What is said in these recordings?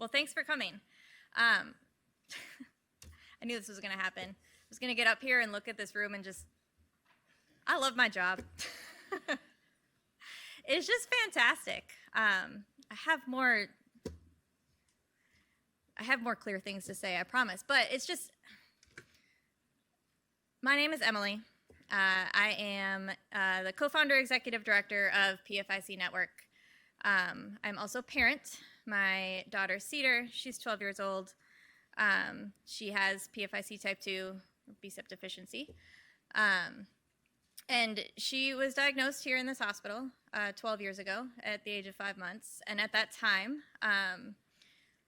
Well, thanks for coming. I knew this was going to happen. I was going to get up here and look at this room and I love my job. It's just fantastic. I have more clear things to say, I promise. But it's just, my name is Emily. I am the co-founder executive director of PFIC Network. I'm also a parent. My daughter, Cedar, she's 12 years old. She has PFIC type 2, BSEP deficiency. And she was diagnosed here in this hospital 12 years ago at the age of 5 months. And at that time,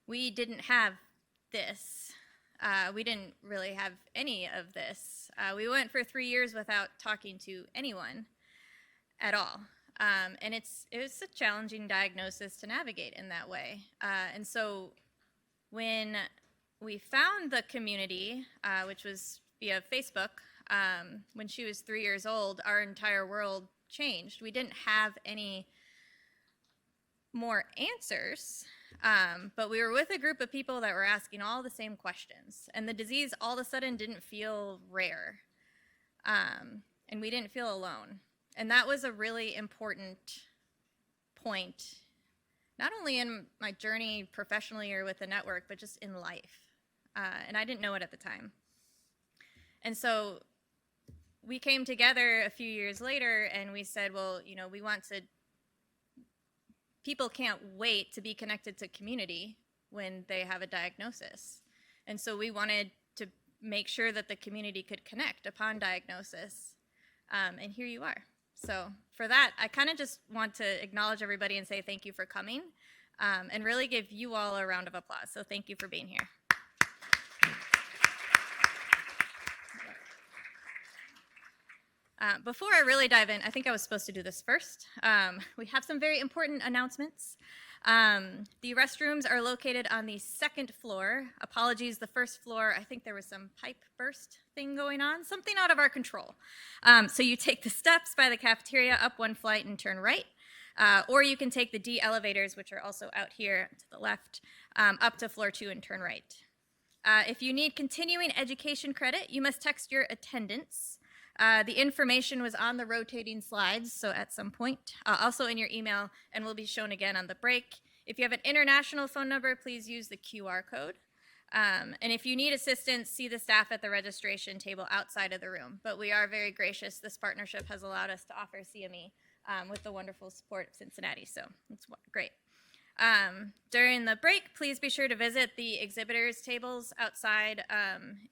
we didn't have this. We didn't really have any of this. We went for 3 years without talking to anyone at all. And it was a challenging diagnosis to navigate in that way. And so when we found the community, which was via Facebook, when she was 3 years old, our entire world changed. We didn't have any more answers, but we were with a group of people that were asking all the same questions. And the disease all of a sudden didn't feel rare. And we didn't feel alone. And that was a really important point, not only in my journey professionally or with the network, but just in life. And I didn't know it at the time. And so we came together a few years later and we said, well, you know, people can't wait to be connected to community when they have a diagnosis. And so we wanted to make sure that the community could connect upon diagnosis. And here you are. So for that, I kind of just want to acknowledge everybody and say thank you for coming, and really give you all a round of applause. So thank you for being here. Before I really dive in, I think I was supposed to do this first. We have some very important announcements. The restrooms are located on the second floor. Apologies, the first floor, I think there was some pipe burst thing going on, something out of our control. So you take the steps by the cafeteria up one flight and turn right, or you can take the D elevators, which are also out here to the left, up to floor 2 and turn right. If you need continuing education credit, you must text your attendance. The information was on the rotating slides, so at some point, also in your email, and will be shown again on the break. If you have an international phone number, please use the QR code. And if you need assistance, see the staff at the registration table outside of the room. But we are very gracious. This partnership has allowed us to offer CME with the wonderful support of Cincinnati, so it's great. During the break, please be sure to visit the exhibitors tables outside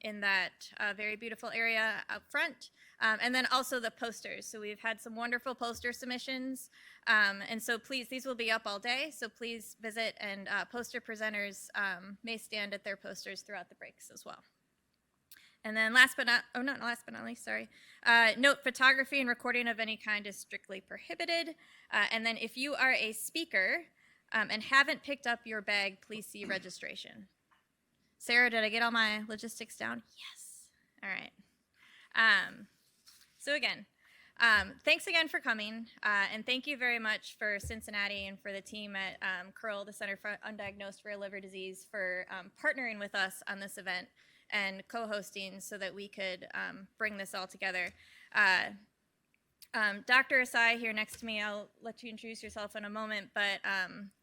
in that very beautiful area up front, and then also the posters. So we've had some wonderful poster submissions, and so please, these will be up all day, so please visit, and poster presenters may stand at their posters throughout the breaks as well. And then not last but not least, sorry. Note, photography and recording of any kind is strictly prohibited. And then if you are a speaker, and haven't picked up your bag, please see registration. Sarah, did I get all my logistics down? Yes. All right. So again, thanks again for coming, and thank you very much for Cincinnati and for the team at CURL, the Center for Undiagnosed Rare Liver Disease, for partnering with us on this event and co-hosting so that we could bring this all together. Dr. Asai here next to me, I'll let you introduce yourself in a moment, but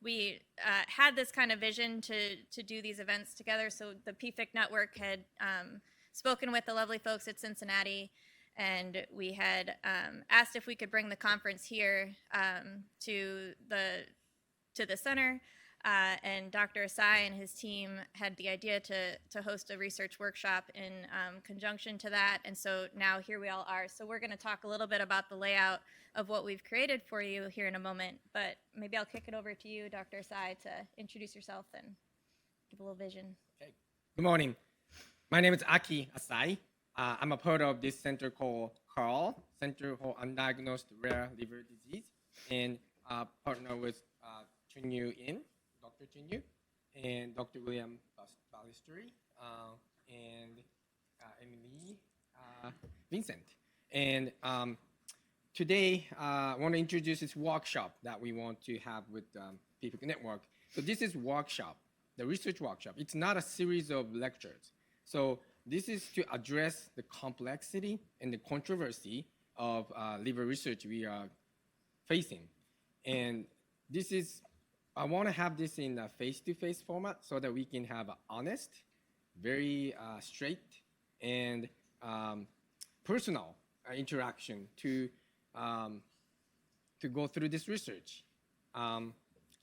we had this kind of vision to do these events together. So the PFIC network had spoken with the lovely folks at Cincinnati, and we had asked if we could bring the conference here to the center. And Dr. Asai and his team had the idea to host a research workshop in conjunction to that, and so now here we all are. So we're going to talk a little bit about the layout of what we've created for you here in a moment, but maybe I'll kick it over to you, Dr. Asai, to introduce yourself and give a little vision. Okay. Good morning. My name is Aki Asai. I'm a part of this center called CURL, Center for Undiagnosed Rare Liver Disease, and partner with Chunyu In, Dr. Chunyu, and Dr. William Ballisteri, and Emily Vincent. And today, I want to introduce this workshop that we want to have with PFIC Network. So this is workshop the research workshop. It's not a series of lectures. So this is to address the complexity and the controversy of liver research we are facing. And this is, I want to have this in a face-to-face format so that we can have an honest, very straight, and personal interaction to go through this research.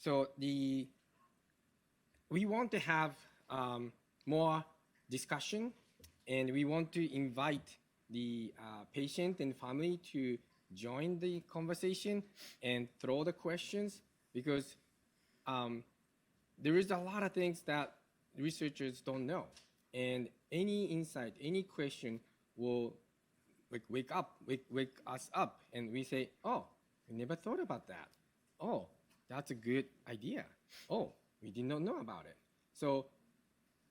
So we want to have more discussion, and we want to invite the patient and family to join the conversation and throw the questions, because there is a lot of things that researchers don't know. And any insight, any question will wake us up, and we say, oh, we never thought about that. Oh, that's a good idea. Oh, we did not know about it. So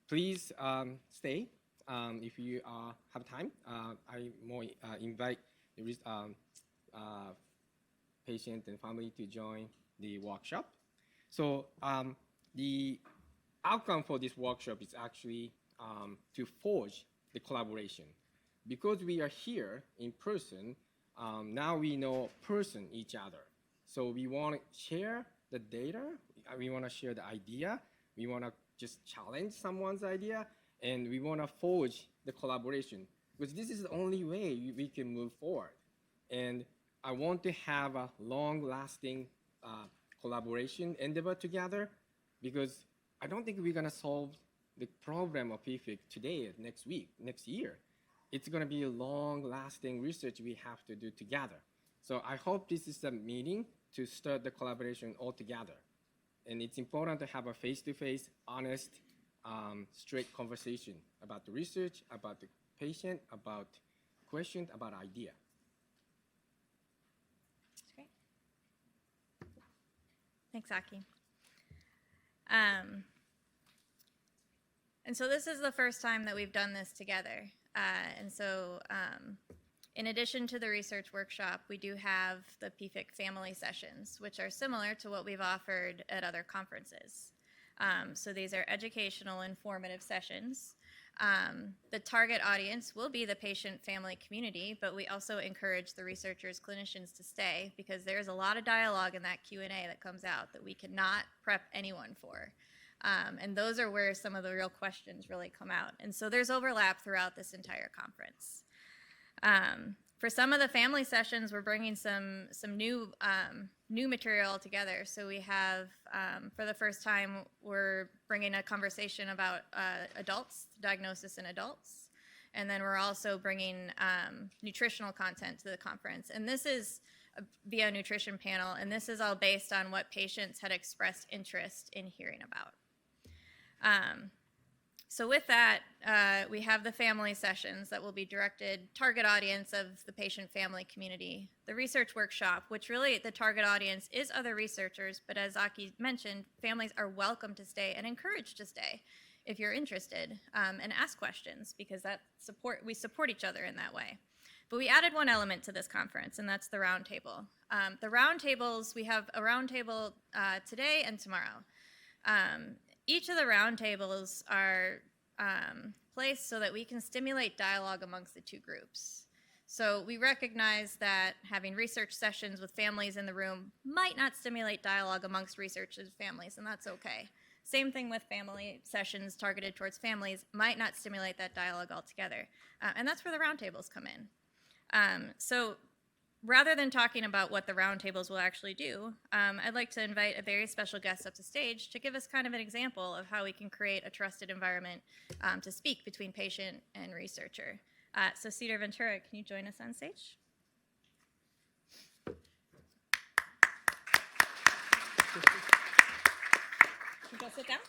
please stay if you have time. I more invite the patient and family to join the workshop. So the outcome for this workshop is actually to forge the collaboration. Because we are here in person, now we know each other. So we want to share the data, we want to share the idea, we want to just challenge someone's idea, and we want to forge the collaboration, because this is the only way we can move forward. And I want to have a long-lasting collaboration endeavor together, because I don't think we're going to solve the problem of PFIC today, next week, next year. It's going to be a long-lasting research we have to do together. So I hope this is a meeting to start the collaboration all together. And it's important to have a face-to-face, honest, straight conversation about the research, about the patient, about questions, about idea. That's great. Thanks, Aki. And so this is the first time that we've done this together. And so in addition to the research workshop, we do have the PFIC family sessions, which are similar to what we've offered at other conferences. So these are educational, informative sessions. The target audience will be the patient family community, but we also encourage the researchers, clinicians to stay, because there's a lot of dialogue in that Q&A that comes out that we cannot prep anyone for. And those are where some of the real questions really come out. And so there's overlap throughout this entire conference. For some of the family sessions, we're bringing some new material together. So we have, for the first time, we're bringing a conversation about adults, diagnosis in adults. And then we're also bringing nutritional content to the conference. And this is via nutrition panel, and this is all based on what patients had expressed interest in hearing about. So with that, we have the family sessions that will be directed, target audience of the patient family community. The research workshop, which really the target audience is other researchers, but as Aki mentioned, families are welcome to stay and encouraged to stay if you're interested, and ask questions, because we support each other in that way. But we added one element to this conference, and that's the roundtable. The roundtables, we have a roundtable today and tomorrow. Each of the roundtables are placed so that we can stimulate dialogue amongst the two groups. So we recognize that having research sessions with families in the room might not stimulate dialogue amongst researchers' families, and that's okay. Same thing with family sessions targeted towards families might not stimulate that dialogue altogether. And that's where the roundtables come in. So rather than talking about what the roundtables will actually do, I'd like to invite a very special guest up to stage to give us kind of an example of how we can create a trusted environment to speak between patient and researcher. So Cedar Ventura, can you join us on stage? Can you go sit down?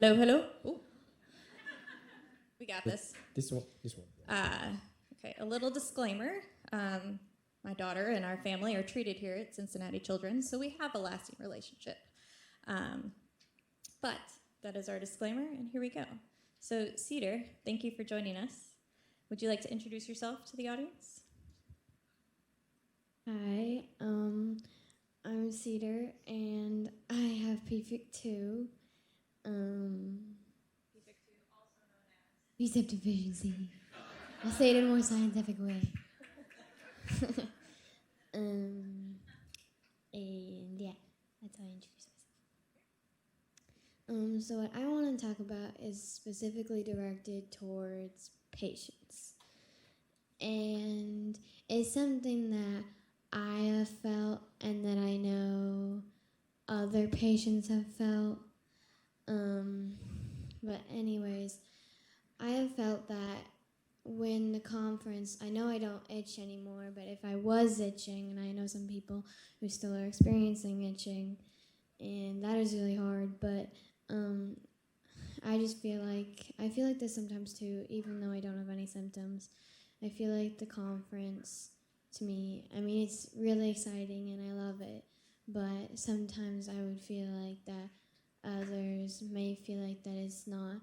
Hello, hello. Ooh. We got this. This one. Okay, a little disclaimer. My daughter and our family are treated here at Cincinnati Children's, so we have a lasting relationship. But that is our disclaimer, and here we go. So, Cedar, thank you for joining us. Would you like to introduce yourself to the audience? Hi, I'm Cedar, and I have PFIC 2. PFIC 2, also known as Receptive deficiency. I'll say it in a more scientific way. And yeah, that's how I introduce myself. So what I want to talk about is specifically directed towards patients. And it's something that I have felt and that I know other patients have felt. But anyways, I have felt that when the conference, I know I don't itch anymore, but if I was itching, and I know some people who still are experiencing itching, and that is really hard, but I just feel like this sometimes too, even though I don't have any symptoms. I feel like the conference, to me, I mean, it's really exciting and I love it, but sometimes I would feel like that others may feel like that it's not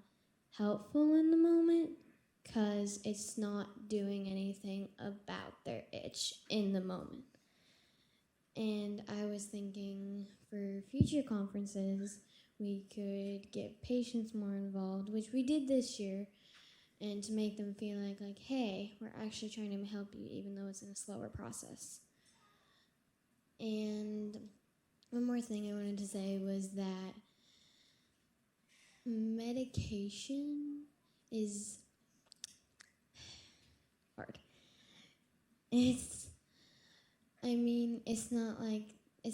helpful in the moment because it's not doing anything about their itch in the moment. And I was thinking for future conferences, we could get patients more involved, which we did this year, and to make them feel like, hey, we're actually trying to help you, even though it's in a slower process. And one more thing I wanted to say was that medication is hard. It's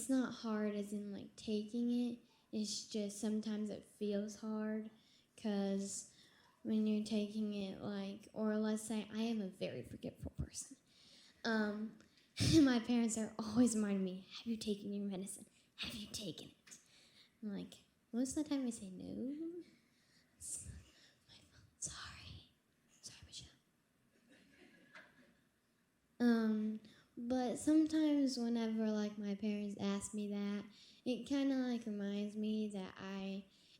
not hard as in like taking it. It's just sometimes it feels hard because when you're taking it, like, or let's say I am a very forgetful person. My parents are always reminding me, have you taken your medicine? Have you taken it? I'm like, most of the time I say no. It's my fault. Sorry, Michelle. But sometimes whenever like my parents ask me that, it kind of like reminds me that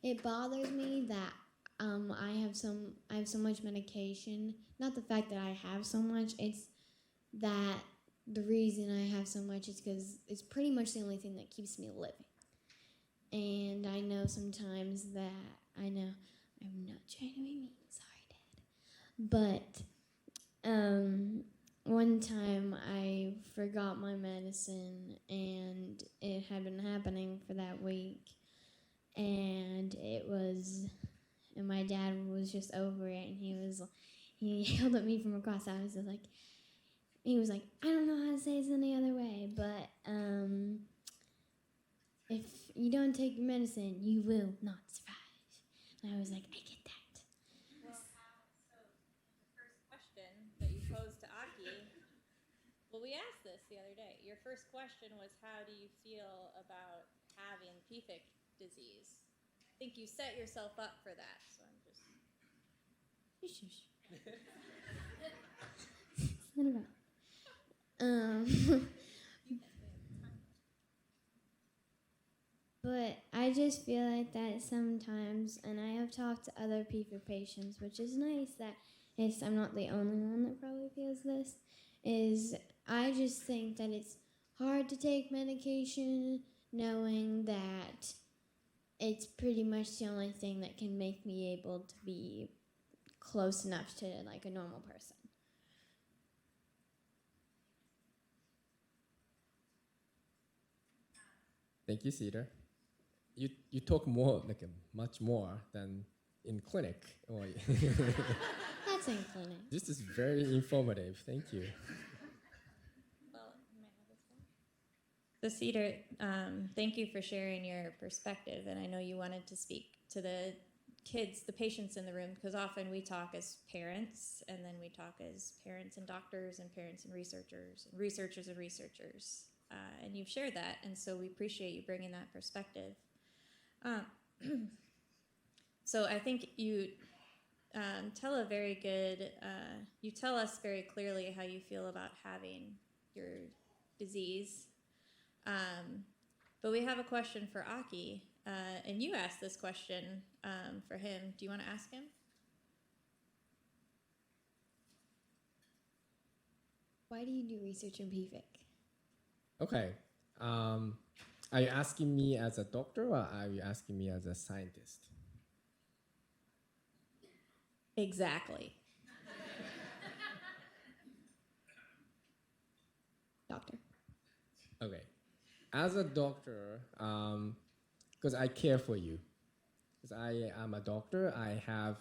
it bothers me that I have so much medication. Not the fact that I have so much, it's that the reason I have so much is because it's pretty much the only thing that keeps me living. And I know sometimes that I'm not trying to be mean, sorry, Dad. But one time I forgot my medicine and it had been happening for that week, and my dad was just over it, and he yelled at me from across the house. He was like, I don't know how to say this any other way, but if you don't take your medicine, you will not survive. And I was like, I get that. Well, so the first question that you posed to Aki, well, we asked this the other day. Your first question was, how do you feel about having PFIC disease? I think you set yourself up for that, so I'm just... Shush. It's not about. But I just feel like that sometimes, and I have talked to other PFIC patients, which is nice that I'm not the only one that probably feels this, is I just think that it's hard to take medication knowing that it's pretty much the only thing that can make me able to be close enough to like a normal person. Thank you, Cedar. You talk more, much more than in clinic. That's in clinic. This is very informative. Thank you. Well, you might have this one. So Cedar, thank you for sharing your perspective, and I know you wanted to speak to the kids, the patients in the room, because often we talk as parents, and then we talk as parents and doctors, and parents and researchers, and researchers and researchers. And you've shared that, and so we appreciate you bringing that perspective. So I think you tell us very clearly how you feel about having your disease. But we have a question for Aki, and you asked this question for him. Do you want to ask him? Why do you do research in PFIC? Okay. Are you asking me as a doctor or are you asking me as a scientist? Exactly. Doctor. Okay. As a doctor, because I care for you. Because I am a doctor, I have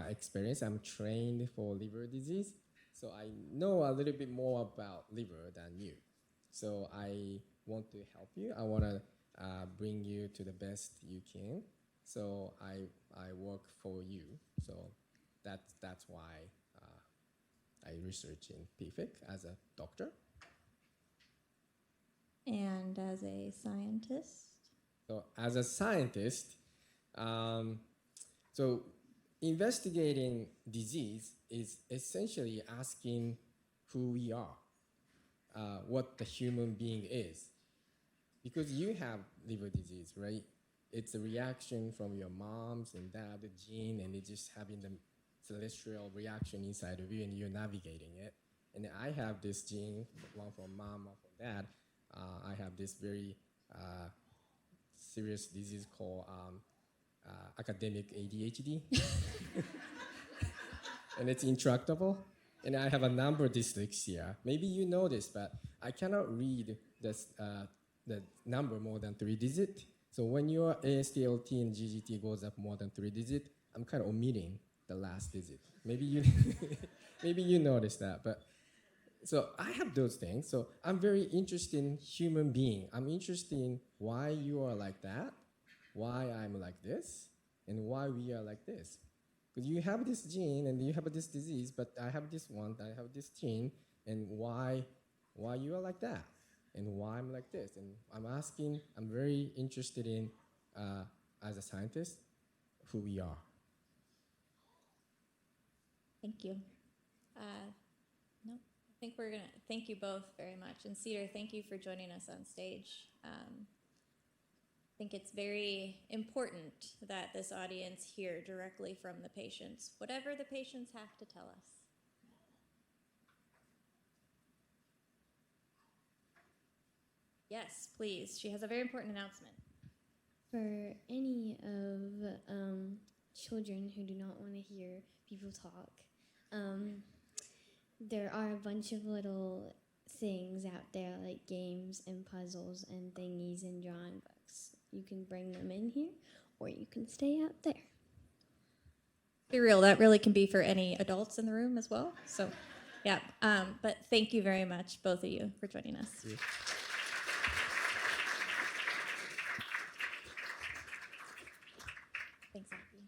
experience. I'm trained for liver disease. So I know a little bit more about liver than you. So I want to help you. I want to bring you to the best you can. So I work for you. So that's why I research in PFIC as a doctor. And as a scientist? So as a scientist, so investigating disease is essentially asking who we are, what the human being is. Because you have liver disease, right? It's a reaction from your mom's and dad, the gene, and it's just having the celestial reaction inside of you, and you're navigating it. And I have this gene, one from mom, one from dad. I have this very serious disease called academic ADHD. And it's intractable. And I have a number dyslexia. Maybe you know this, but I cannot read this, the number more than 3 digits. So when your ASTLT and GGT goes up more than 3 digits, I'm kind of omitting the last digit. Maybe you, maybe you notice that, but so I have those things. So I'm very interested in human being. I'm interested in why you are like that, why I'm like this, and why we are like this. Because you have this gene and you have this disease, but I have this one, I have this gene, and why you are like that, and why I'm like this. And I'm very interested in, as a scientist, who we are. Thank you. No, I think we're going to thank you both very much. And Cedar, thank you for joining us on stage. I think it's very important that this audience hear directly from the patients, whatever the patients have to tell us. Yes, please. She has a very important announcement. For any of children who do not want to hear people talk, there are a bunch of little things out there like games and puzzles and thingies and drawing books. You can bring them in here or you can stay out there. Be real, that really can be for any adults in the room as well. So, yeah. But thank you very much, both of you, for joining us. Thanks, Aki.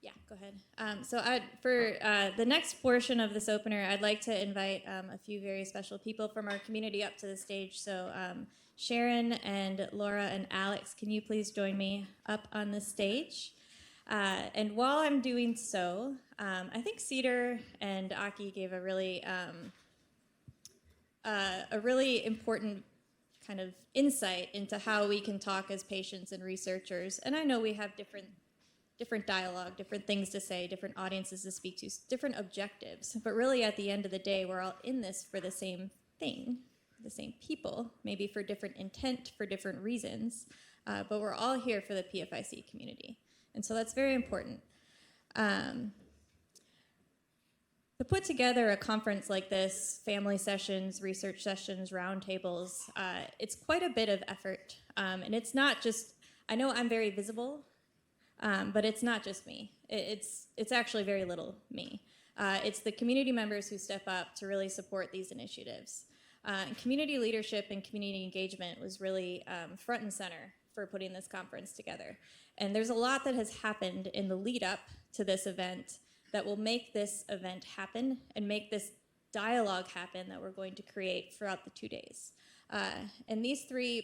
Yeah, go ahead. So for the next portion of this opener, I'd like to invite a few very special people from our community up to the stage. So Sharon and Laura and Alex, can you please join me up on the stage? And while I'm doing so, I think Cedar and Aki gave a really important kind of insight into how we can talk as patients and researchers. And I know we have different dialogue, different things to say, different audiences to speak to, different objectives. But really, at the end of the day, we're all in this for the same thing, the same people, maybe for different intent, for different reasons. But we're all here for the PFIC community. And so that's very important. To put together a conference like this, family sessions, research sessions, roundtables, it's quite a bit of effort. And it's not just, I know I'm very visible, but it's not just me. It's actually very little me. It's the community members who step up to really support these initiatives. Community leadership and community engagement was really front and center for putting this conference together. And there's a lot that has happened in the lead up to this event that will make this event happen and make this dialogue happen that we're going to create throughout the 2 days. And these three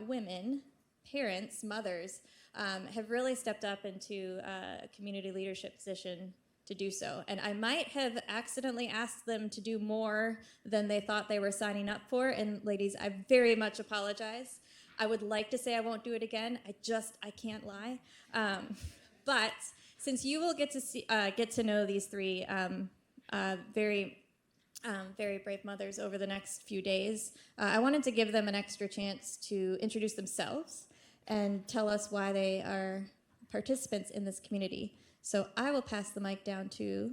women, parents, mothers, have really stepped up into a community leadership position to do so. And I might have accidentally asked them to do more than they thought they were signing up for. And ladies, I very much apologize. I would like to say I won't do it again. I can't lie. But since you will get to know these three very brave mothers over the next few days, I wanted to give them an extra chance to introduce themselves and tell us why they are participants in this community. So I will pass the mic down to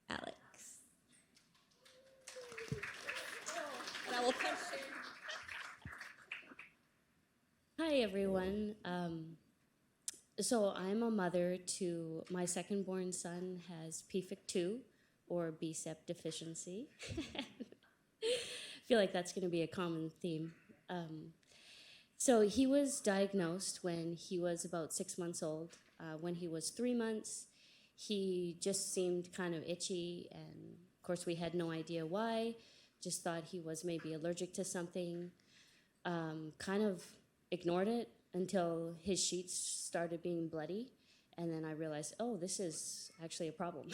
Alex. And I will punch you. Hi, everyone. So I'm a mother to my second-born son has PFIC 2, or BSEP deficiency. I feel like that's going to be a common theme. So he was diagnosed when he was about 6 months old. When he was 3 months, he just seemed kind of itchy, and of course we had no idea why. Just thought he was maybe allergic to something. Kind of ignored it until his sheets started being bloody, and then I realized, oh, this is actually a problem.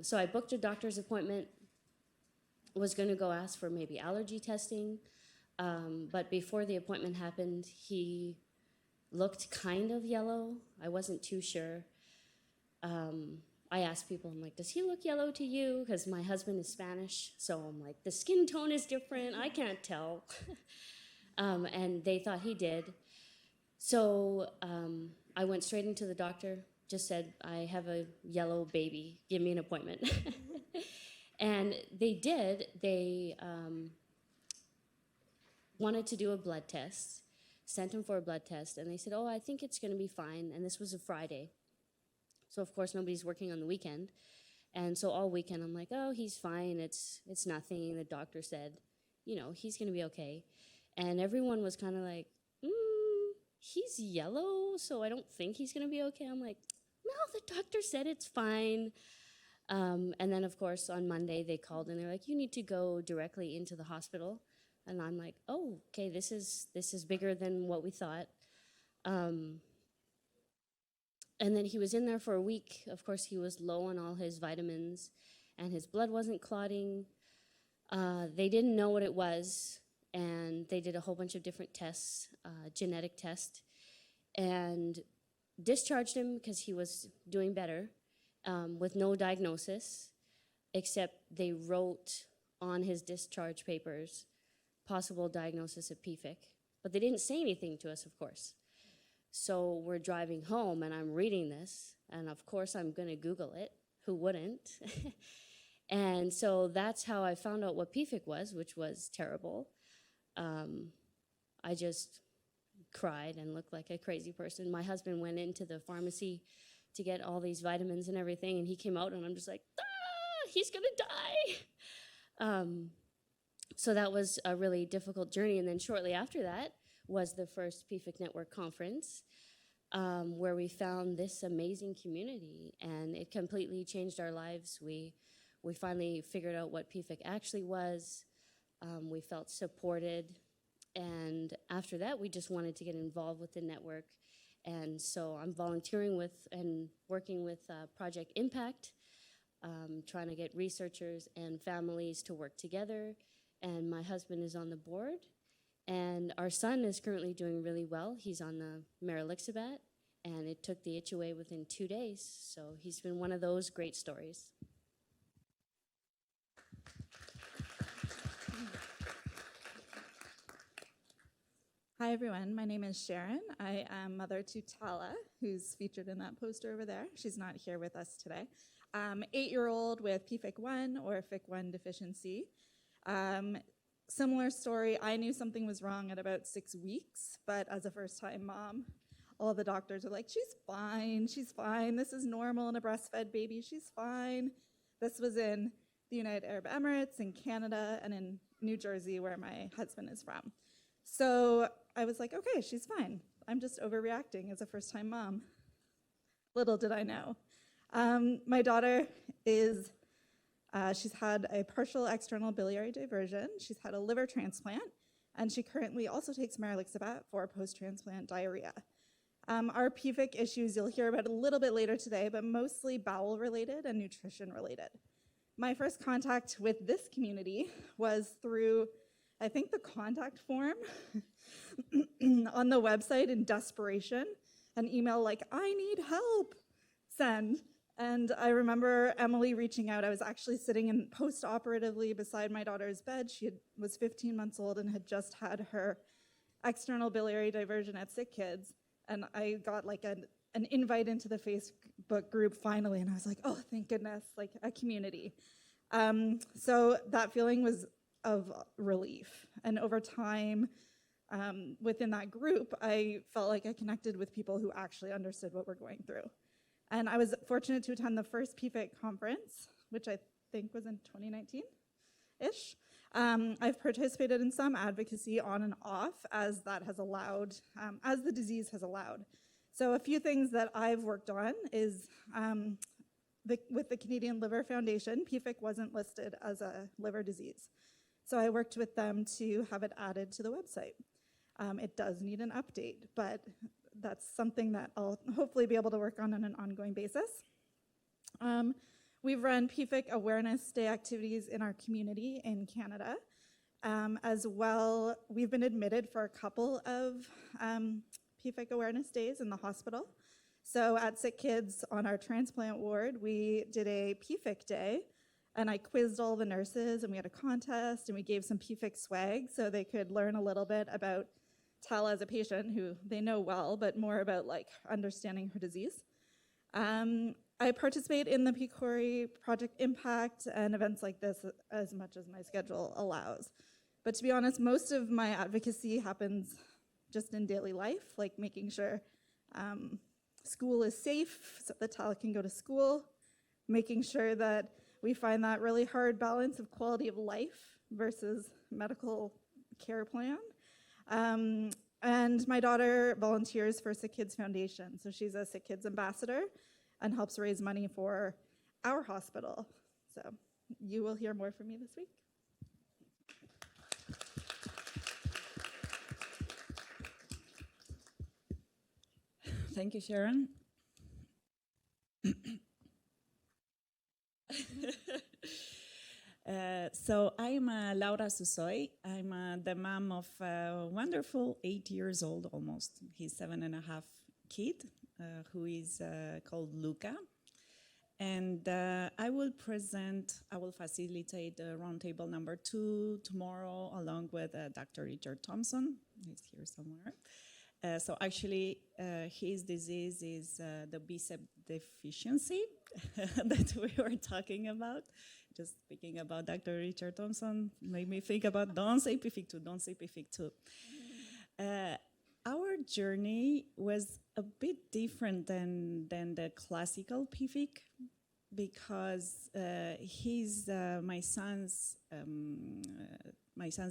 So I booked a doctor's appointment, was going to go ask for maybe allergy testing, but before the appointment happened, he looked kind of yellow. I wasn't too sure. I asked people, I'm like, does he look yellow to you? Because my husband is Spanish, so I'm like, the skin tone is different, I can't tell. And they thought he did. So I went straight into the doctor, just said, I have a yellow baby, give me an appointment. And they did. They wanted to do a blood test, sent him for a blood test, and they said, oh, I think it's going to be fine. And this was a Friday. So, of course, nobody's working on the weekend. And so all weekend, I'm like, oh, he's fine. It's nothing. The doctor said, you know, he's going to be okay. And everyone was kind of like, he's yellow, so I don't think he's going to be okay. I'm like, no, the doctor said it's fine. And then, of course, on Monday, they called, and they're like, you need to go directly into the hospital. And I'm like, oh, okay, this is bigger than what we thought. And then he was in there for a week. Of course, he was low on all his vitamins, and his blood wasn't clotting. They didn't know what it was, and they did a whole bunch of different tests, genetic test, and discharged him because he was doing better with no diagnosis, except they wrote on his discharge papers possible diagnosis of PFIC. But they didn't say anything to us, of course. So we're driving home, and I'm reading this, and of course I'm going to Google it. Who wouldn't? And so that's how I found out what PFIC was, which was terrible. I just cried and looked like a crazy person. My husband went into the pharmacy to get all these vitamins and everything, and he came out, and I'm just like, he's going to die. So that was a really difficult journey. And then shortly after that was the first PFIC Network conference, where we found this amazing community, and it completely changed our lives. We finally figured out what PFIC actually was. We felt supported, and after that, we just wanted to get involved with the network. And so I'm volunteering with and working with Project Impact, trying to get researchers and families to work together. And my husband is on the board, and our son is currently doing really well. He's on the Maralixabat, and it took the itch away within 2 days. So he's been one of those great stories. Hi everyone, my name is Sharon. I am mother to Tala, who's featured in that poster over there. She's not here with us today. 8-year-old with PFIC 1 or FIC1 deficiency. Similar story, I knew something was wrong at about 6 weeks, but as a first-time mom, all the doctors are like, she's fine, this is normal in a breastfed baby, she's fine. This was in the United Arab Emirates, in Canada, and in New Jersey, where my husband is from. So I was like, okay, she's fine. I'm just overreacting as a first-time mom. Little did I know. My daughter is, she's had a partial external biliary diversion. She's had a liver transplant, and she currently also takes Maralixabat for post-transplant diarrhea. Our PFIC issues you'll hear about a little bit later today, but mostly bowel-related and nutrition-related. My first contact with this community was through I think the contact form on the website in desperation, an email like, I need help, send. And I remember Emily reaching out. I was actually sitting in post-operatively beside my daughter's bed. She was 15 months old and had just had her external biliary diversion at Sick Kids. And I got like an invite into the Facebook group finally. And I was like, oh, thank goodness, like a community. So that feeling was of relief. And over time, within that group, I felt like I connected with people who actually understood what we're going through. And I was fortunate to attend the first PFIC conference, which I think was in 2019-ish. I've participated in some advocacy on and off as that has allowed, as the disease has allowed. So a few things that I've worked on is with the Canadian Liver Foundation, PFIC wasn't listed as a liver disease. So I worked with them to have it added to the website. It does need an update, but that's something that I'll hopefully be able to work on an ongoing basis. We've run PFIC Awareness Day activities in our community in Canada. As well, we've been admitted for a couple of PFIC Awareness Days in the hospital. So at Sick Kids on our transplant ward, we did a PFIC day, and I quizzed all the nurses, and we had a contest, and we gave some PFIC swag so they could learn a little bit about Tal as a patient who they know well, but more about like understanding her disease. I participate in the PCORI Project Impact and events like this as much as my schedule allows. But to be honest, most of my advocacy happens just in daily life, like making sure school is safe so that Tal can go to school, making sure that we find that really hard balance of quality of life versus medical care plan. And my daughter volunteers for Sick Kids Foundation. So she's a Sick Kids ambassador and helps raise money for our hospital. So you will hear more from me this week. Thank you, Sharon. So I'm Laura Susoy. I'm the mom of a wonderful 8 years old almost. He's 7.5 kid who is called Luca. And I will facilitate roundtable number 2 tomorrow along with Dr. Richard Thompson. He's here somewhere. So actually, his disease is the BSEP deficiency that we were talking about. Just speaking about Dr. Richard Thompson made me think about don't say PFIC 2, don't say PFIC 2. Our journey was a bit different than the classical PFIC because my son's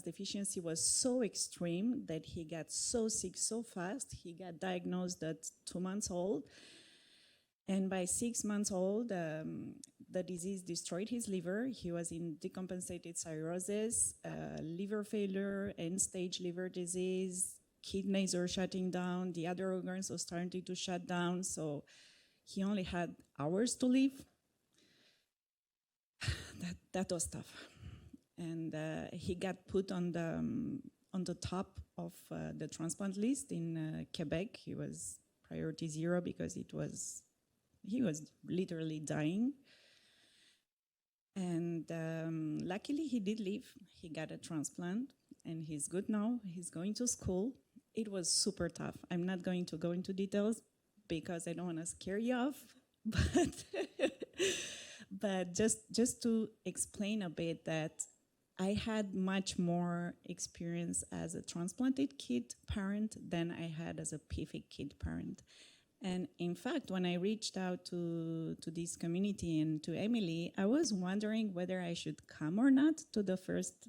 deficiency was so extreme that he got so sick so fast. He got diagnosed at 2 months old. And by 6 months old, the disease destroyed his liver. He was in decompensated cirrhosis, liver failure, end-stage liver disease, kidneys were shutting down, the other organs were starting to shut down, so he only had hours to live. That was tough. And he got put on the top of the transplant list in Quebec. He was priority 0 because he was literally dying. And luckily he did live. He got a transplant and he's good now. He's going to school. It was super tough. I'm not going to go into details because I don't want to scare you off, but just to explain a bit that I had much more experience as a transplanted kid parent than I had as a PFIC kid parent. And in fact, when I reached out to this community and to Emily, I was wondering whether I should come or not to the first,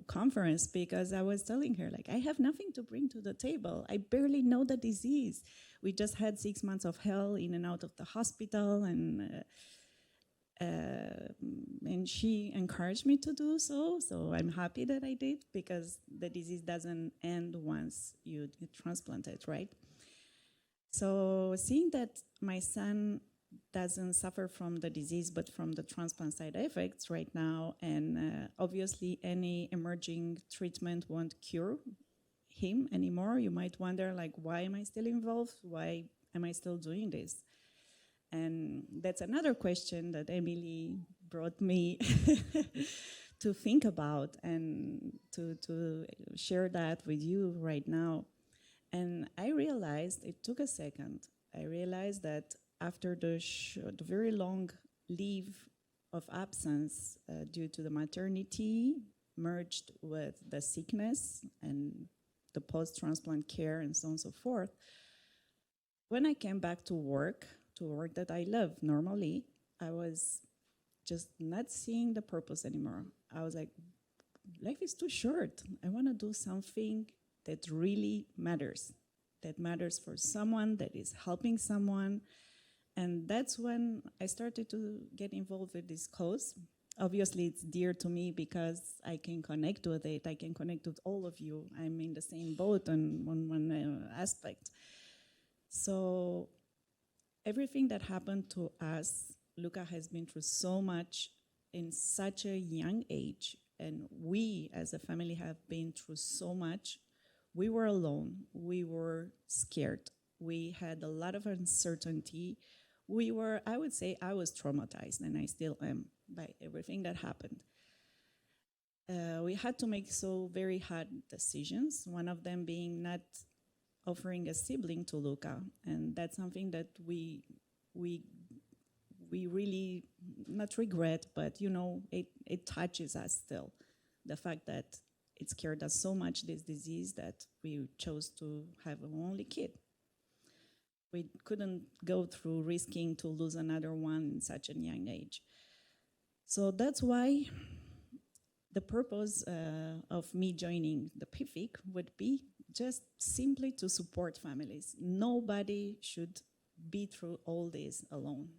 conference, because I was telling her, like, I have nothing to bring to the table. I barely know the disease. We just had 6 months of hell in and out of the hospital, and she encouraged me to do so. So I'm happy that I did, because the disease doesn't end once you get transplanted, right? So seeing that my son doesn't suffer from the disease, but from the transplant side effects right now. And obviously, any emerging treatment won't cure him anymore. You might wonder, like, why am I still involved? Why am I still doing this? And that's another question that Emily brought me to think about and to share that with you right now. And I realized, it took a second, I realized that after the very long leave of absence due to the maternity, merged with the sickness and the post-transplant care and so on and so forth, when I came back to work that I love normally, I was just not seeing the purpose anymore. I was like, life is too short. I want to do something that really matters, that matters for someone, that is helping someone. And that's when I started to get involved with this cause. Obviously, it's dear to me because I can connect with it. I can connect with all of you. I'm in the same boat on one aspect. So everything that happened to us, Luca has been through so much in such a young age, and we as a family have been through so much. We were alone. We were scared. We had a lot of uncertainty. I would say I was traumatized, and I still am, by everything that happened. We had to make so very hard decisions, one of them being not offering a sibling to Luca, and that's something that we really not regret, but you know, it touches us still. The fact that it scared us so much, this disease, that we chose to have an only kid. We couldn't go through risking to lose another one in such a young age. So that's why the purpose of me joining the PFIC would be just simply to support families. Nobody should be through all this alone.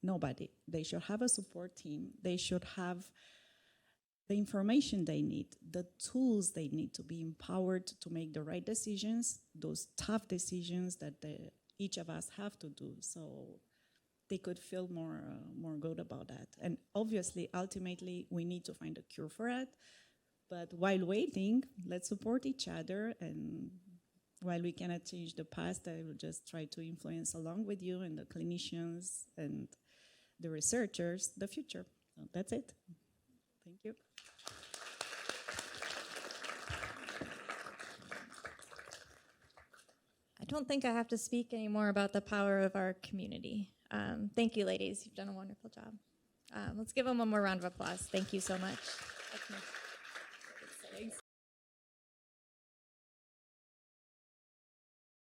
Nobody. They should have a support team. They should have the information they need, the tools they need to be empowered to make the right decisions, those tough decisions that each of us have to do, so they could feel more good about that. And obviously, ultimately, we need to find a cure for it. But while waiting, let's support each other. And while we cannot change the past, I will just try to influence along with you and the clinicians and the researchers the future. So that's it. Thank you. I don't think I have to speak anymore about the power of our community. Thank you, ladies. You've done a wonderful job. Let's give them one more round of applause. Thank you so much. That's nice.